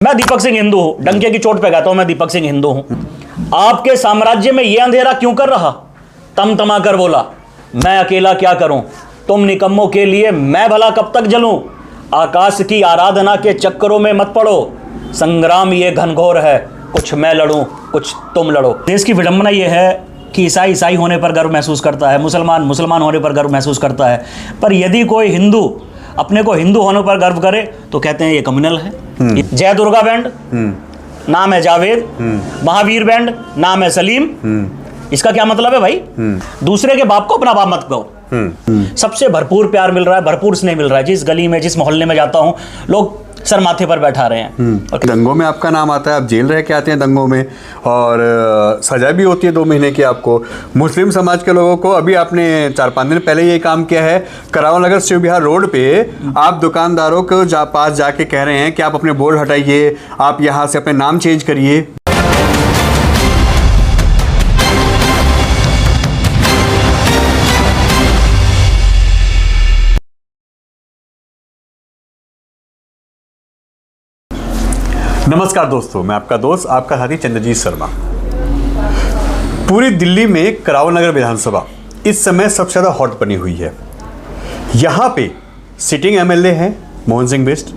मैं दीपक सिंह हिंदू हूं, डंके की चोट पे कहता हूं मैं दीपक सिंह हिंदू हूं। आपके साम्राज्य में यह अंधेरा क्यों कर रहा? तमा कर बोला, मैं अकेला क्या करूं, तुम निकम्मों के लिए मैं भला कब तक जलूं। आकाश की आराधना के चक्करों में मत पड़ो, संग्राम ये घनघोर है, कुछ मैं लड़ूं कुछ तुम लड़ो। देश की विडंबना यह है कि ईसाई ईसाई होने पर गर्व महसूस करता है, मुसलमान मुसलमान होने पर गर्व महसूस करता है, पर यदि कोई हिंदू अपने को हिंदू होने पर गर्व करे तो कहते हैं ये कम्युनल है। जय दुर्गा बैंड नाम है जावेद, महावीर बैंड नाम है सलीम। इसका क्या मतलब है भाई? दूसरे के बाप को अपना बाप मत कहो। सबसे भरपूर प्यार मिल रहा है, भरपूर स्नेह मिल रहा है। जिस गली में जिस मोहल्ले में जाता हूं, लोग सर माथे पर बैठा रहे हैं। दंगों में आपका नाम आता है, आप जेल रह के आते हैं दंगों में, और सजा भी होती है 2 महीने की आपको। मुस्लिम समाज के लोगों को अभी आपने 4-5 दिन पहले ये काम किया है, करावल नगर शिव विहार रोड पे आप दुकानदारों को पास जाके कह रहे हैं कि आप अपने बोर्ड हटाइए, आप यहाँ से अपने नाम चेंज करिए। नमस्कार दोस्तों, मैं आपका दोस्त आपका साथी चंद्रजीत शर्मा। पूरी दिल्ली में करावल नगर विधानसभा इस समय सबसे ज़्यादा हॉट बनी हुई है। यहाँ पे सिटिंग एमएलए हैं मोहन सिंह बिष्ट,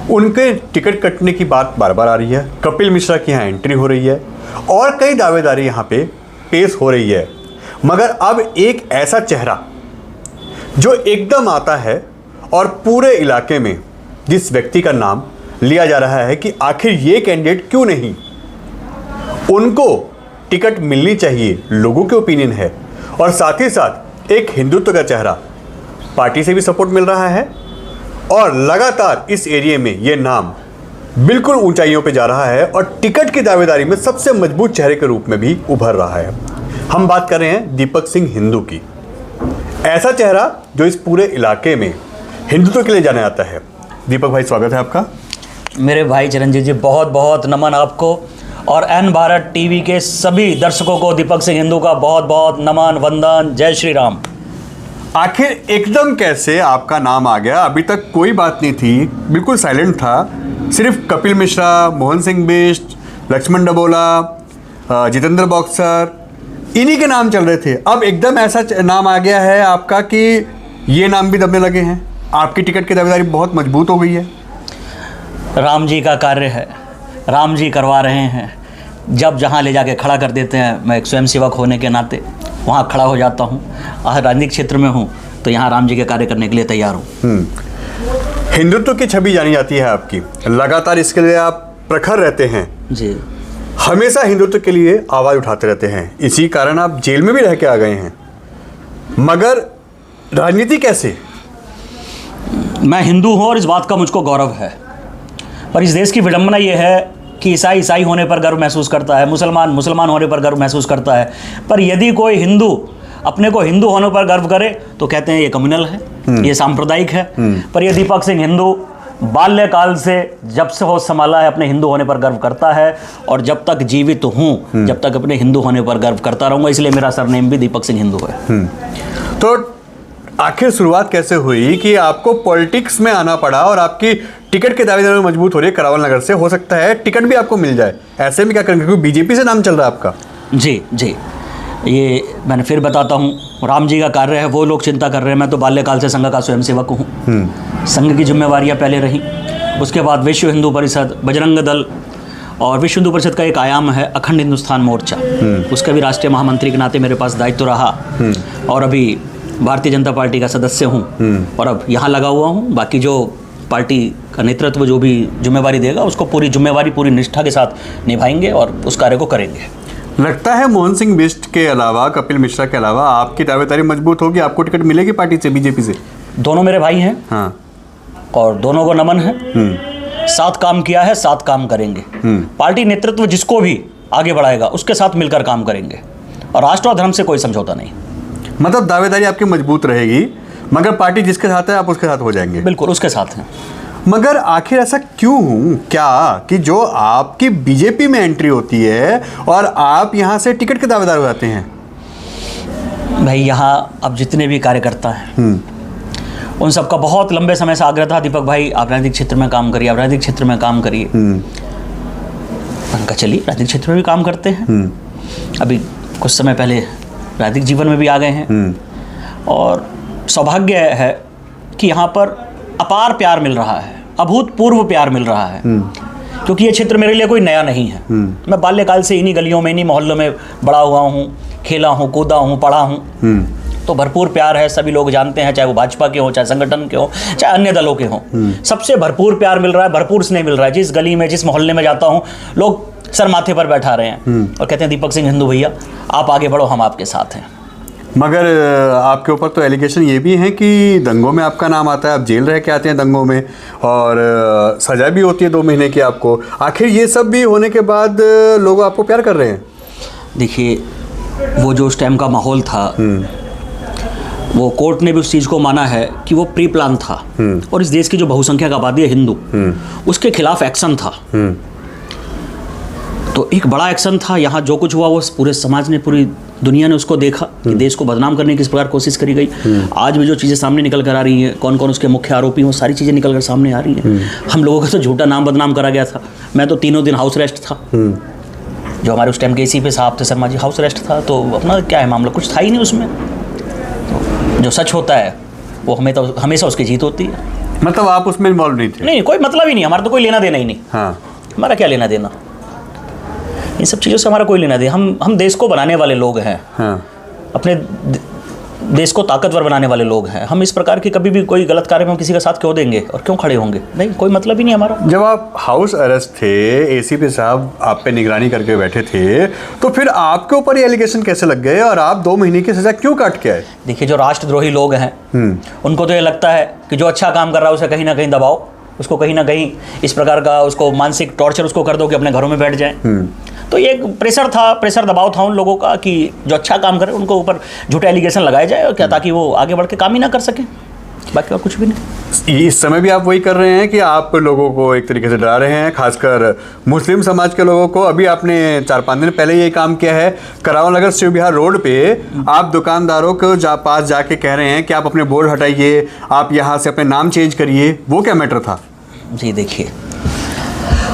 उनके टिकट कटने की बात बार बार आ रही है। कपिल मिश्रा की यहाँ एंट्री हो रही है और कई दावेदारी यहाँ पे पेश हो रही है। मगर अब एक ऐसा चेहरा जो एकदम आता है और पूरे इलाके में जिस व्यक्ति का नाम लिया जा रहा है कि आखिर ये कैंडिडेट क्यों नहीं, उनको टिकट मिलनी चाहिए, लोगों के ओपिनियन है। और साथ ही साथ एक हिंदुत्व का चेहरा, पार्टी से भी सपोर्ट मिल रहा है और लगातार इस एरिया में ये नाम बिल्कुल ऊंचाइयों पे जा रहा है और टिकट की दावेदारी में सबसे मजबूत चेहरे के रूप में भी उभर रहा है। हम बात कर रहे हैं दीपक सिंह हिंदू की, ऐसा चेहरा जो इस पूरे इलाके में हिंदुत्व के लिए जाना जाता है। दीपक भाई, स्वागत है आपका। मेरे भाई चिरंजीव जी, बहुत बहुत नमन आपको और एन भारत टीवी के सभी दर्शकों को दीपक सिंह हिंदू का बहुत बहुत नमन, वंदन, जय श्री राम। आखिर एकदम कैसे आपका नाम आ गया? अभी तक कोई बात नहीं थी, बिल्कुल साइलेंट था, सिर्फ कपिल मिश्रा, मोहन सिंह बिष्ट, लक्ष्मण डबोला, जितेंद्र बॉक्सर, इन्हीं के नाम चल रहे थे। अब एकदम ऐसा नाम आ गया है आपका कि ये नाम भी दबने लगे हैं, आपकी टिकट की दावेदारी बहुत मजबूत हो गई है। राम जी का कार्य है, राम जी करवा रहे हैं। जब जहाँ ले जाके खड़ा कर देते हैं, मैं एक स्वयंसेवक होने के नाते वहाँ खड़ा हो जाता हूँ। राजनीतिक क्षेत्र में हूँ तो यहाँ राम जी के कार्य करने के लिए तैयार हूँ। हिंदुत्व की छवि जानी जाती है आपकी, लगातार इसके लिए आप प्रखर रहते हैं जी। हमेशा हिंदुत्व के लिए आवाज़ उठाते रहते हैं, इसी कारण आप जेल में भी रह के आ गए हैं। मगर राजनीति कैसे? मैं हिंदू हूँ और इस बात का मुझको गौरव है, पर इस देश की विडंबना यह है कि ईसाई ईसाई होने पर गर्व महसूस करता है, मुसलमान मुसलमान होने पर गर्व महसूस करता है, पर यदि कोई हिंदू अपने को हिंदू होने पर गर्व करे तो कहते हैं ये कम्युनल है, ये सांप्रदायिक है। पर ये दीपक सिंह हिंदू बाल्यकाल से जब से होश संभाला है अपने हिंदू होने पर गर्व करता है और जब तक जीवित हूँ जब तक अपने हिंदू होने पर गर्व करता रहूँगा, इसलिए मेरा सरनेम भी दीपक सिंह हिंदू है। तो आखिर शुरुआत कैसे हुई कि आपको पॉलिटिक्स में आना पड़ा और आपकी टिकट के दावेदारी मजबूत हो रही है करावल नगर से? हो सकता है टिकट भी आपको मिल जाए, ऐसे में क्या करेंगे क्योंकि बीजेपी से नाम चल रहा है आपका। जी जी, ये मैंने फिर बताता हूँ, राम जी का कार्य है, वो लोग चिंता कर रहे हैं। मैं तो बाल्यकाल से संघ का स्वयंसेवक हूँ। संघ की जिम्मेवारियाँ पहले रहीं, उसके बाद विश्व हिंदू परिषद, बजरंग दल, और विश्व हिंदू परिषद का एक आयाम है अखंड हिंदुस्तान मोर्चा, उसका भी राष्ट्रीय महामंत्री के नाते मेरे पास दायित्व रहा। और अभी भारतीय जनता पार्टी का सदस्य हूँ और अब यहाँ लगा हुआ हूँ। बाकी जो पार्टी का नेतृत्व जो भी जिम्मेवारी देगा उसको पूरी जिम्मेवारी पूरी निष्ठा के साथ निभाएंगे और उस कार्य को करेंगे। लगता है मोहन सिंह बिष्ट के अलावा, कपिल मिश्रा के अलावा आपकी दावेदारी मजबूत होगी, आपको टिकट मिलेगी पार्टी से, बीजेपी से? दोनों मेरे भाई हैं। हाँ। और दोनों को नमन है। साथ काम किया है, साथ काम करेंगे। पार्टी नेतृत्व जिसको भी आगे बढ़ाएगा उसके साथ मिलकर काम करेंगे और राष्ट्र और धर्म से कोई समझौता नहीं। मतलब दावेदारी आपकी मजबूत रहेगी, मगर पार्टी जिसके साथ है आप उसके साथ हो जाएंगे? बिल्कुल, उसके साथ हैं। मगर आखिर ऐसा क्यों, क्या कि जो आपकी बीजेपी में एंट्री होती है और आप यहाँ से टिकट के दावेदार हो जाते हैं? भाई, यहाँ अब जितने भी कार्यकर्ता हैं उन सबका बहुत लंबे समय से आग्रह था, दीपक भाई आप राजनीतिक क्षेत्र में काम करिए, आप राजनीतिक क्षेत्र में काम करिए। उनका चलिए राजनीतिक क्षेत्र में भी काम करते हैं, अभी कुछ समय पहले राजनीतिक जीवन में भी आ गए हैं, और सौभाग्य है कि यहाँ पर अपार प्यार मिल रहा है, अभूतपूर्व प्यार मिल रहा है, क्योंकि ये क्षेत्र मेरे लिए कोई नया नहीं है। मैं बाल्यकाल से इन्हीं गलियों में, इन्हीं मोहल्लों में बड़ा हुआ हूँ, खेला हूँ, कूदा हूँ, पढ़ा हूँ, तो भरपूर प्यार है। सभी लोग जानते हैं, चाहे वो भाजपा के हों, चाहे संगठन के हों, चाहे अन्य दलों के हों, सबसे भरपूर प्यार मिल रहा है, भरपूर स्नेह मिल रहा है। जिस गली में, जिस मोहल्ले में जाता हूँ, लोग सर माथे पर बैठा रहे हैं और कहते हैं दीपक सिंह हिंदू भैया आप आगे बढ़ो, हम आपके साथ हैं। मगर आपके ऊपर तो एलिगेशन ये भी है कि दंगों में आपका नाम आता है, आप जेल रह के आते हैं दंगों में, और सजा भी होती है 2 महीने की आपको। आखिर ये सब भी होने के बाद लोग आपको प्यार कर रहे हैं? देखिए, वो जो उस टाइम का माहौल था, वो कोर्ट ने भी उस चीज़ को माना है कि वो प्री प्लान था, और इस देश की जो बहुसंख्यक आबादी है हिंदू, उसके खिलाफ एक्शन था। तो एक बड़ा एक्शन था। यहाँ जो कुछ हुआ वो पूरे समाज ने, पूरी दुनिया ने उसको देखा कि देश को बदनाम करने की किस प्रकार कोशिश करी गई। आज भी जो चीज़ें सामने निकल कर आ रही हैं, कौन कौन उसके मुख्य आरोपी हैं, वो सारी चीज़ें निकल कर सामने आ रही हैं। हम लोगों का तो झूठा नाम बदनाम करा गया था। मैं तो 3 दिन हाउस अरेस्ट था। जो हमारे उस टाइम के ACP साहब थे, शर्मा जी, हाउस अरेस्ट था। तो अपना क्या है मामला, कुछ था ही नहीं उसमें। तो जो सच होता है वो हमें तो हमेशा उसकी जीत होती है। मतलब आप उसमें इन्वॉल्व नहीं थे? नहीं, कोई मतलब ही नहीं, हमारा तो कोई लेना देना ही नहीं। हाँ, हमारा क्या लेना देना, इन सब चीज़ों से हमारा कोई लेना देना। हम देश को बनाने वाले लोग हैं। हाँ। अपने देश को ताकतवर बनाने वाले लोग हैं। हम इस प्रकार की कभी भी कोई गलत कार्य में हम किसी का साथ क्यों देंगे और क्यों खड़े होंगे? नहीं, कोई मतलब ही नहीं हमारा। जब आप हाउस अरेस्ट थे, ACP साहब आप पे निगरानी करके बैठे थे, तो फिर आपके ऊपर ये एलिगेशन कैसे लग गए और आप 2 महीने की सजा क्यों काट के आए? देखिए, जो राष्ट्रद्रोही लोग हैं उनको तो ये लगता है कि जो अच्छा काम कर रहा है उसे कहीं ना कहीं दबाओ, उसको कहीं ना कहीं इस प्रकार का उसको मानसिक टॉर्चर उसको कर दो कि अपने घरों में बैठ जाए। तो ये एक प्रेशर दबाव था उन लोगों का कि जो अच्छा काम करे उनको ऊपर झूठे एलिगेशन लगाए जाए, और क्या, ताकि वो आगे बढ़ के काम ही ना कर सके, बाकी और कुछ भी नहीं। इस समय भी आप वही कर रहे हैं कि आप लोगों को एक तरीके से डरा रहे हैं, खासकर मुस्लिम समाज के लोगों को। अभी आपने 4-5 दिन पहले ये काम किया है, करावल नगर शिव विहार रोड पे आप दुकानदारों को पास जाके कह रहे हैं कि आप अपने बोर्ड हटाइए, आप यहाँ से अपने नाम चेंज करिए। वो क्या मैटर था? जी देखिए,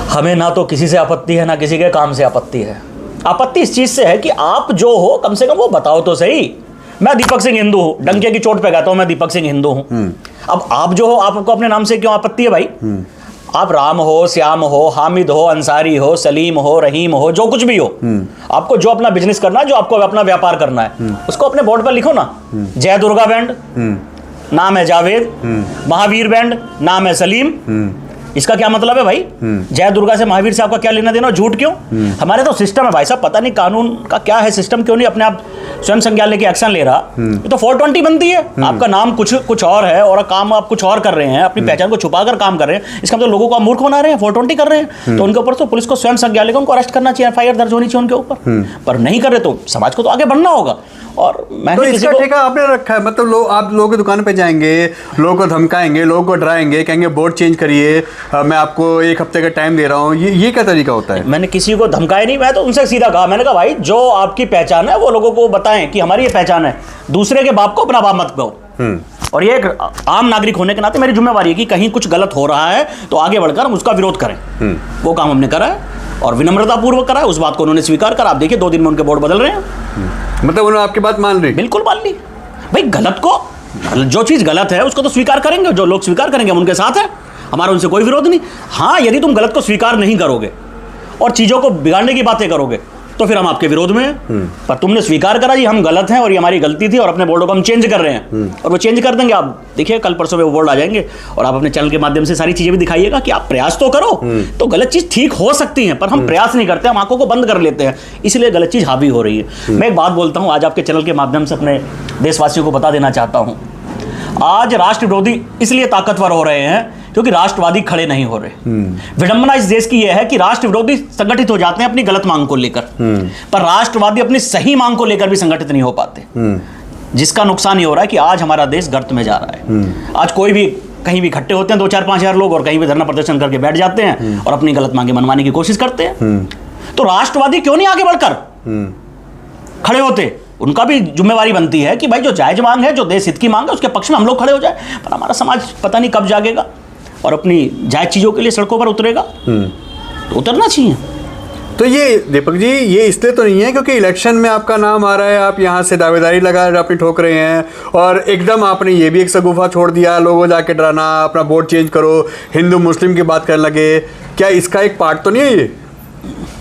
हमें ना तो किसी से आपत्ति है, ना किसी के काम से आपत्ति है। आपत्ति इस चीज़ से है कि आप जो हो कम से कम वो बताओ तो सही। मैं दीपक सिंह हिंदू हूँ, डंके की चोट पे कहता हूँ मैं दीपक सिंह हिंदू हूँ। अब आप जो हो, आपको अपने नाम से क्यों आपत्ति है भाई? आप राम हो, श्याम हो, हामिद हो, अंसारी हो, सलीम हो, रहीम हो, जो कुछ भी हो, आपको जो अपना बिजनेस करना है, जो आपको अपना व्यापार करना है, उसको अपने बोर्ड पर लिखो ना। जय दुर्गा बैंड, नाम है जावेद। महावीर बैंड, नाम है सलीम। इसका क्या मतलब है भाई? जय दुर्गा से, महावीर से आपका क्या लेना देना? झूठ क्यों? हमारे तो सिस्टम है भाई साहब, पता नहीं कानून का क्या है, सिस्टम क्यों नहीं अपने आप स्वयं संज्ञान लेके एक्शन ले रहा। ये तो 420 बनती है। आपका नाम कुछ और है और काम आप कुछ और कर रहे हैं, अपनी पहचान को छुपाकर काम कर रहे हैं। इसका मतलब लोगों को आप मूर्ख बना रहे हैं, 420 कर रहे हैं। तो उनके ऊपर तो पुलिस को स्वयं संज्ञान लेकर उनको अरेस्ट करना चाहिए, FIR दर्ज होनी चाहिए उनके ऊपर। पर नहीं कर रहे तो समाज को तो आगे बढ़ना होगा। और मैं तो इसका ठेका आपने रखा है? मतलब आप लोगों की दुकान पे जाएंगे, लोगों को धमकाएंगे, लोगों को डराएंगे, कहेंगे बोर्ड चेंज करिए, मैं आपको 1 हफ्ते का टाइम दे रहा हूँ। ये क्या तरीका होता है? मैंने किसी को धमकाया नहीं, मैं तो उनसे सीधा कहा, मैंने कहा भाई जो आपकी पहचान है वो लोगों को बताएं कि हमारी ये पहचान है। दूसरे के बाप को अपना बाप मत कहो। और ये एक आम नागरिक होने के नाते मेरी जिम्मेवारी है कि कहीं कुछ गलत हो रहा है तो आगे बढ़कर हम उसका विरोध करें। वो काम हमने करा है और विनम्रतापूर्वक करा है। उस बात को उन्होंने स्वीकार करा। आप देखिए 2 दिन में उनके बोर्ड बदल रहे हैं। मतलब उन्होंने आपकी बात मान ली? बिल्कुल मान ली भाई। गलत को, जो चीज़ गलत है उसको तो स्वीकार करेंगे। जो लोग स्वीकार करेंगे हम उनके साथ हैं, हमारा उनसे कोई विरोध नहीं। हाँ, यदि तुम गलत को स्वीकार नहीं करोगे और चीज़ों को बिगाड़ने की बातें करोगे तो फिर हम आपके विरोध में हैं। पर तुमने स्वीकार करा जी हम गलत हैं और ये हमारी गलती थी और अपने बोर्डों को हम चेंज कर रहे हैं, और वो चेंज कर देंगे। आप देखिए कल परसों में वो बोर्ड आ जाएंगे और आप अपने चैनल के माध्यम से सारी चीज़ें भी दिखाइएगा कि आप प्रयास तो करो। तो गलत चीज़ ठीक हो सकती है पर हम प्रयास नहीं करते, हम आंखों को बंद कर लेते हैं, इसलिए गलत चीज़ हावी हो रही है। मैं एक बात बोलता हूँ, आज आपके चैनल के माध्यम से अपने देशवासियों को बता देना चाहता हूँ, आज राष्ट्र विरोधी इसलिए ताकतवर हो रहे हैं क्योंकि राष्ट्रवादी खड़े नहीं हो रहे। विडंबना इस देश की यह है कि राष्ट्र विरोधी संगठित हो जाते हैं अपनी गलत मांग को लेकर, पर राष्ट्रवादी अपनी सही मांग को लेकर भी संगठित नहीं हो पाते, जिसका नुकसान ये हो रहा है कि आज हमारा देश गर्त में जा रहा है। आज कोई भी कहीं भी इकट्ठे होते हैं 2-4-5 हज़ार लोग और कहीं भी धरना प्रदर्शन करके बैठ जाते हैं और अपनी गलत मांगे मनवाने की कोशिश करते हैं। तो राष्ट्रवादी क्यों नहीं आगे बढ़कर खड़े होते? उनका भी जिम्मेवारी बनती है कि भाई जो जायज मांग है, जो देश हित की मांग है, उसके पक्ष में हम लोग खड़े हो जाए। पर हमारा समाज पता नहीं कब जागेगा और अपनी जायज चीज़ों के लिए सड़कों पर उतरेगा। तो उतरना चाहिए। तो ये दीपक जी, ये इसलिए तो नहीं है क्योंकि इलेक्शन में आपका नाम आ रहा है, आप यहाँ से दावेदारी लगा अपनी ठोक रहे हैं, और एकदम आपने ये भी एक शगुफा छोड़ दिया, लोगों जाके डराना, अपना वोट चेंज करो, हिंदू मुस्लिम की बात करने लगे, क्या इसका एक पार्ट तो नहीं है ये?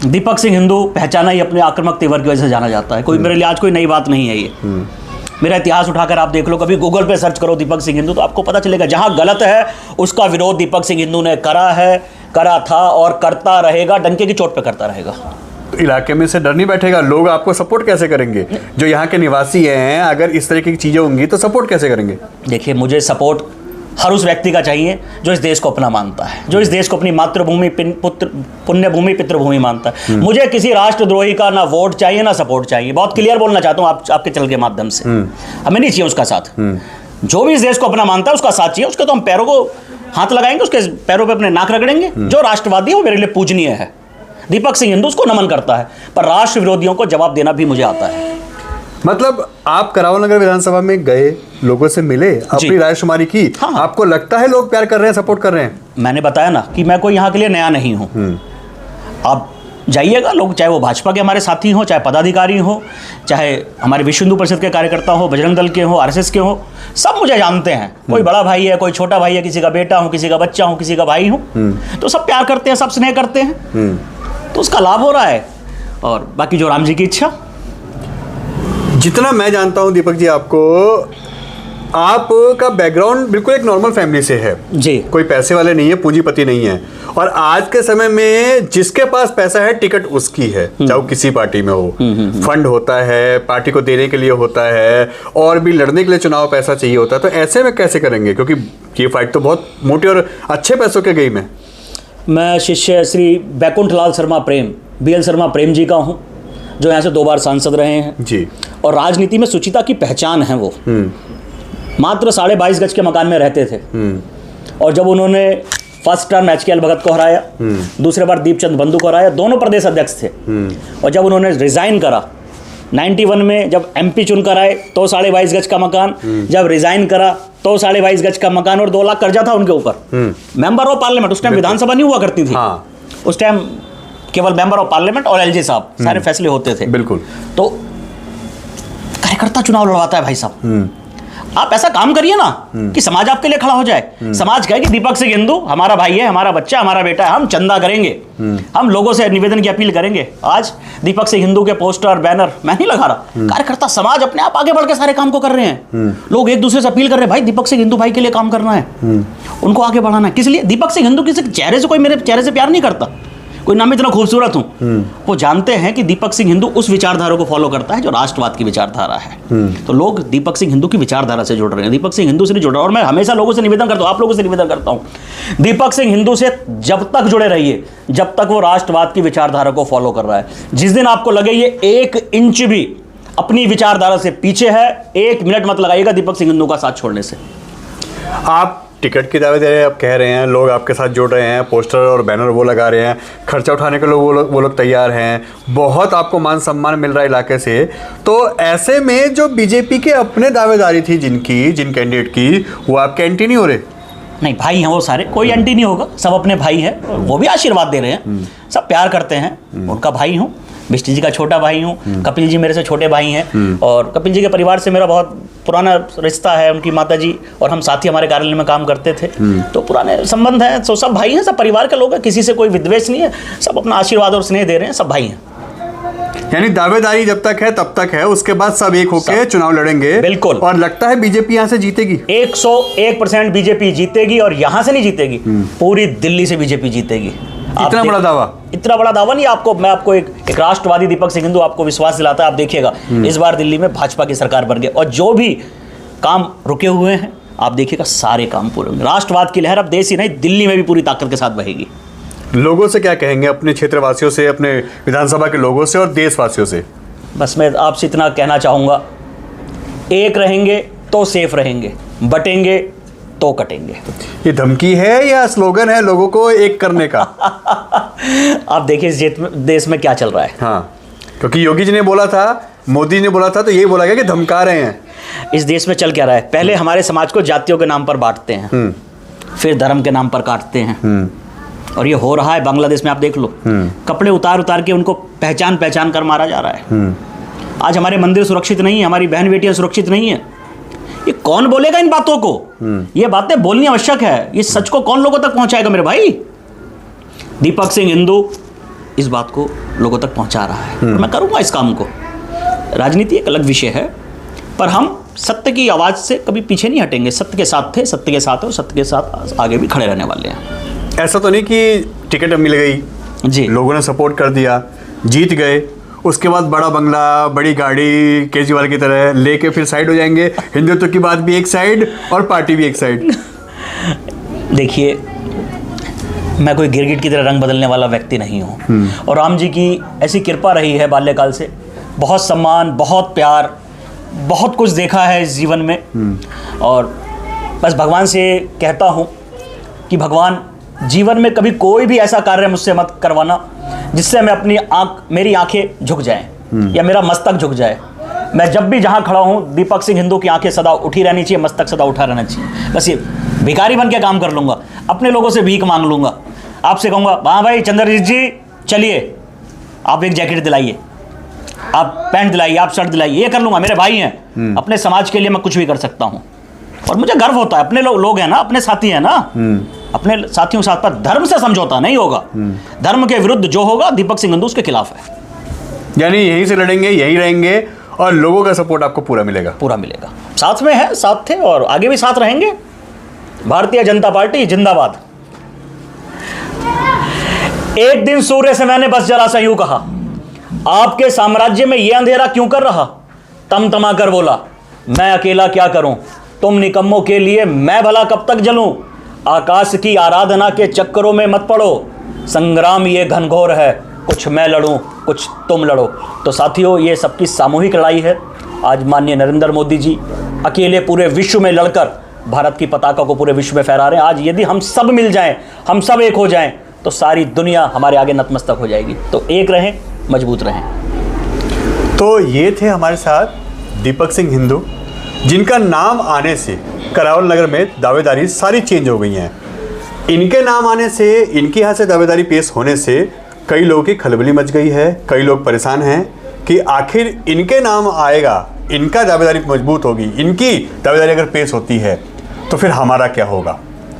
दीपक सिंह हिंदू पहचाना ही अपने आक्रामक तेवर की वजह से जाना जाता है। कोई मेरे लिए आज कोई नई बात नहीं है ये। मेरा इतिहास उठाकर आप देख लो, कभी गूगल पे सर्च करो दीपक सिंह हिंदू, तो आपको पता चलेगा जहां गलत है उसका विरोध दीपक सिंह हिंदू ने करा है, करा था और करता रहेगा, डंके की चोट पे करता रहेगा। तो इलाके में से डर नहीं बैठेगा? लोग आपको सपोर्ट कैसे करेंगे? जो यहाँ के निवासी हैं, अगर इस तरह की चीज़ें होंगी तो सपोर्ट कैसे करेंगे? देखिए, मुझे सपोर्ट हर उस व्यक्ति का चाहिए जो इस देश को अपना मानता है, जो इस देश को अपनी मातृभूमि, पुण्य भूमि, पितृभूमि मानता है। मुझे किसी राष्ट्रद्रोही का ना वोट चाहिए ना सपोर्ट चाहिए। बहुत क्लियर बोलना चाहता हूँ आपके चैनल के माध्यम से, हमें नहीं चाहिए उसका साथ। जो भी इस देश को अपना मानता है उसका साथ चाहिए। उसके तो हम पैरों को हाथ लगाएंगे, उसके पैरों पे अपने नाक रगड़ेंगे। जो राष्ट्रवादी है वो मेरे लिए पूजनीय है। दीपक सिंह हिंदू उसको नमन करता है, पर राष्ट्र विरोधियों को जवाब देना भी मुझे आता है। मतलब आप करावल नगर विधानसभा में गए, लोगों से मिले, अपनी रायशुमारी की। हाँ। आपको लगता है लोग प्यार कर रहे हैं, सपोर्ट कर रहे हैं? मैंने बताया ना कि मैं कोई यहाँ के लिए नया नहीं हूँ। आप जाइएगा, लोग चाहे वो भाजपा के हमारे साथी हों, चाहे पदाधिकारी हों, चाहे हमारे विश्व हिंदू परिषद के कार्यकर्ता हो, बजरंग दल के हो, आरएसएस के हो, सब मुझे जानते हैं। कोई बड़ा भाई है, कोई छोटा भाई है, किसी का बेटा हूँ, किसी का बच्चा हूँ, किसी का भाई हूँ, तो सब प्यार करते हैं, सब स्नेह करते हैं। तो उसका लाभ हो रहा है, और बाकी जो राम जी की इच्छा। जितना मैं जानता हूं दीपक जी, आपका बैकग्राउंड बिल्कुल एक नॉर्मल फैमिली से है जी। कोई पैसे वाले नहीं है, पूंजीपति नहीं है, और आज के समय में जिसके पास पैसा है टिकट उसकी है, चाहे वो किसी पार्टी में हो। फंड होता है, पार्टी को देने के लिए होता है, और भी लड़ने के लिए चुनाव पैसा चाहिए होता है। तो ऐसे में कैसे करेंगे, क्योंकि ये फाइट तो बहुत मोटी और अच्छे पैसों के गेम है। मैं शिष्य श्री बैकुंठ लाल शर्मा प्रेम, BL शर्मा प्रेम जी का हूँ, जो यहाँ से 2 बार सांसद रहे हैं जी, और राजनीति में सुचिता की पहचान है। वो मात्र 22.5 गज के मकान में रहते थे, और जब उन्होंने फर्स्ट टर्म HKL भगत को हराया, दूसरे बार दीपचंद बंधु को हराया, दोनों प्रदेश अध्यक्ष थे, और जब उन्होंने रिजाइन करा 91 में, जब MP चुनकर आए तो 22.5 गज का मकान, जब रिजाइन करा तो 22.5 गज का मकान, और 2 लाख कर्जा था उनके ऊपर। मेंबर ऑफ पार्लियामेंट, उस टाइम विधानसभा नहीं हुआ करती थी। हाँ। उस टाइम केवल मेंबर ऑफ पार्लियामेंट और LG साहब, सारे फैसले होते थे। बिल्कुल। तो कार्यकर्ता चुनाव लड़वाता है भाई साहब। आप ऐसा काम करिए ना कि समाज आपके लिए खड़ा हो जाए। समाज कहे कि दीपक सिंह हिंदू हमारा भाई है, हमारा बच्चा, हमारा बेटा है, हम चंदा करेंगे, हम लोगों से निवेदन की अपील करेंगे। आज दीपक सिंह हिंदू के पोस्टर, बैनर मैं नहीं लगा रहा, कार्यकर्ता समाज अपने आप आगे बढ़ के सारे काम को कर रहे हैं। लोग एक दूसरे से अपील कर रहे हैं, भाई दीपक सिंह हिंदू भाई के लिए काम करना है, उनको आगे बढ़ाना है। किस लिए? दीपक सिंह हिंदू किसी चेहरे से, कोई मेरे चेहरे से प्यार नहीं करता, कोई नाम इतना खूबसूरत हूं। वो जानते हैं कि दीपक सिंह हिंदू उस विचारधारा को फॉलो करता है जो राष्ट्रवाद की विचारधारा है। तो लोग दीपक सिंह हिंदू की विचारधारा से जुड़ रहे हैं, दीपक सिंह हिंदू से नहीं जुड़ रहे। और मैं हमेशा लोगों से निवेदन करता हूं, आप लोगों से निवेदन करता हूं, दीपक सिंह हिंदू से जब तक जुड़े रहिए जब तक वो राष्ट्रवाद की विचारधारा को फॉलो कर रहा है। जिस दिन आपको लगे ये 1 इंच भी अपनी विचारधारा से पीछे है, 1 मिनट मत लगाइएगा दीपक सिंह हिंदू का साथ छोड़ने से। आप टिकट की दावे दे रहे हैं, आप कह रहे हैं लोग आपके साथ जुड़ रहे हैं, पोस्टर और बैनर वो लगा रहे हैं, खर्चा उठाने के लोग वो लोग तैयार हैं, बहुत आपको मान सम्मान मिल रहा है इलाके से। तो ऐसे में जो बीजेपी के अपने दावेदारी थी जिन कैंडिडेट की, वो आपके एंटी नहीं हो रहे? नहीं, भाई हैं वो सारे, कोई एंटी नहीं होगा, सब अपने भाई हैं, वो भी आशीर्वाद दे रहे हैं, सब प्यार करते हैं। उनका भाई हूँ, बिष्ट जी का छोटा भाई हूँ, कपिल जी मेरे से छोटे भाई हैं, और कपिल जी के परिवार से मेरा बहुत पुराना रिश्ता है। उनकी माता जी और हम साथ ही हमारे कार्यालय में काम करते थे, तो पुराने संबंध हैं। तो सब भाई हैं, सब परिवार के लोग हैं, किसी से कोई विद्वेष नहीं है, सब अपना आशीर्वाद और स्नेह दे रहे हैं, सब भाई हैं। यानी दावेदारी जब तक है तब तक है, उसके बाद सब एक होकर चुनाव लड़ेंगे। बिल्कुल। और लगता है बीजेपी यहाँ से जीतेगी? 101% बीजेपी जीतेगी, और यहाँ से नहीं जीतेगी, पूरी दिल्ली से बीजेपी जीतेगी। इतना बड़ा दावा? इतना बड़ा दावा नहीं। मैं आपको एक राष्ट्रवादी दीपक सिंह हिंदू आपको विश्वास दिलाता है। आप देखिएगा इस बार दिल्ली में भाजपा की सरकार बन गई, और जो भी काम रुके हुए हैं आप देखिएगा सारे काम पूरे होंगे। राष्ट्रवाद की लहर अब देश ही नहीं, दिल्ली में भी पूरी ताकत के साथ बहेगी। लोगों से क्या कहेंगे, अपने क्षेत्रवासियों से, अपने विधानसभा के लोगों से और देशवासियों से? बस मैं आपसे इतना कहना चाहूँगा, एक रहेंगे तो सेफ रहेंगे, बटेंगे तो कटेंगे। ये धमकी है या स्लोगन है लोगों को एक करने का? आप देखिए इस देश में क्या चल रहा है। हाँ, क्योंकि योगी जी ने बोला था, मोदी ने बोला था, तो यही बोला गया कि धमका रहे हैं। इस देश में चल क्या रहा है, पहले हमारे समाज को जातियों के नाम पर बांटते हैं, फिर धर्म के नाम पर काटते हैं, और ये हो रहा है बांग्लादेश में, आप देख लो, कपड़े उतार उतार के उनको पहचान पहचान कर मारा जा रहा है। आज हमारे मंदिर सुरक्षित नहीं है, हमारी बहन बेटियां सुरक्षित नहीं है। ये कौन बोलेगा इन बातों को? ये बातें बोलनी आवश्यक है। ये सच को कौन लोगों तक पहुंचाएगा मेरे भाई? दीपक सिंह हिंदू इस बात को लोगों तक पहुंचा रहा है, और मैं करूंगा इस काम को। राजनीति एक अलग विषय है, पर हम सत्य की आवाज़ से कभी पीछे नहीं हटेंगे। सत्य के साथ थे, सत्य के साथ है, और सत्य के साथ आगे भी खड़े रहने वाले हैं। ऐसा तो नहीं कि टिकट मिल गई जी, लोगों ने सपोर्ट कर दिया, जीत गए, उसके बाद बड़ा बंगला, बड़ी गाड़ी केजरीवाल की तरह लेके फिर साइड हो जाएंगे, हिंदुत्व की बात भी एक साइड और पार्टी भी एक साइड। देखिए, मैं कोई गिरगिट की तरह रंग बदलने वाला व्यक्ति नहीं हूँ, और राम जी की ऐसी कृपा रही है बाल्यकाल से, बहुत सम्मान, बहुत प्यार, बहुत कुछ देखा है इस जीवन में। और बस भगवान से कहता हूँ कि भगवान, जीवन में कभी कोई भी ऐसा कार्य मुझसे मत करवाना जिससे मैं मेरी आंखें झुक जाएं या मेरा मस्तक झुक जाए। मैं जब भी जहाँ खड़ा हूँ, दीपक सिंह हिंदू की आंखें सदा उठी रहनी चाहिए, मस्तक सदा उठा रहना चाहिए। बस ये भिखारी बन के काम कर लूँगा, अपने लोगों से भीख मांग लूँगा, आपसे कहूँगा हाँ भाई चंद्रजीत जी चलिए, आप एक जैकेट दिलाइए, आप पैंट दिलाइए, आप शर्ट दिलाइए, ये कर लूँगा। मेरे भाई हैं, अपने समाज के लिए मैं कुछ भी कर सकता हूँ, और मुझे गर्व होता है। अपने लोग हैं ना, अपने साथी हैं ना, अपने साथियों के साथ। पर धर्म से समझौता नहीं होगा। धर्म के विरुद्ध जो होगा, दीपक सिंह हिंदू उसके खिलाफ है। यानी यहीं से लड़ेंगे, यहीं रहेंगे, और लोगों का सपोर्ट आपको पूरा मिलेगा। पूरा मिलेगा। साथ में है, साथ थे और आगे भी साथ रहेंगे। भारतीय जनता पार्टी जिंदाबाद। एक दिन सूर्य से मैंने बस जरा सा यूं कहा, आपके साम्राज्य में ये अंधेरा क्यों कर रहा? तमा कर बोला, मैं अकेला क्या करूं, तुम निकम्मों के लिए मैं भला कब तक जलूं? आकाश की आराधना के चक्करों में मत पड़ो, संग्राम ये घनघोर है, कुछ मैं लड़ूं कुछ तुम लड़ो। तो साथियों, ये सबकी सामूहिक लड़ाई है। आज माननीय नरेंद्र मोदी जी अकेले पूरे विश्व में लड़कर भारत की पताका को पूरे विश्व में फहरा रहे हैं। आज यदि हम सब मिल जाएं, हम सब एक हो जाएं, तो सारी दुनिया हमारे आगे नतमस्तक हो जाएगी। तो एक रहें, मजबूत रहें। तो ये थे हमारे साथ दीपक सिंह हिंदू, जिनका नाम आने से करावल नगर में दावेदारी सारी चेंज हो गई हैं। इनके नाम आने से, इनके यहाँ से दावेदारी पेश होने से कई लोगों की खलबली मच गई है। कई लोग परेशान हैं कि आखिर इनके नाम आएगा, इनका दावेदारी मजबूत होगी, इनकी दावेदारी अगर पेश होती है तो फिर हमारा क्या होगा?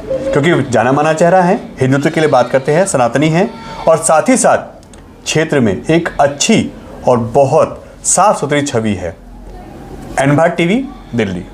क्योंकि जाना माना चेहरा है, हिंदुत्व के लिए बात करते हैं, सनातनी हैं, और साथ ही साथ क्षेत्र में एक अच्छी और बहुत साफ सुथरी छवि है। N Bharat TV, Delhi.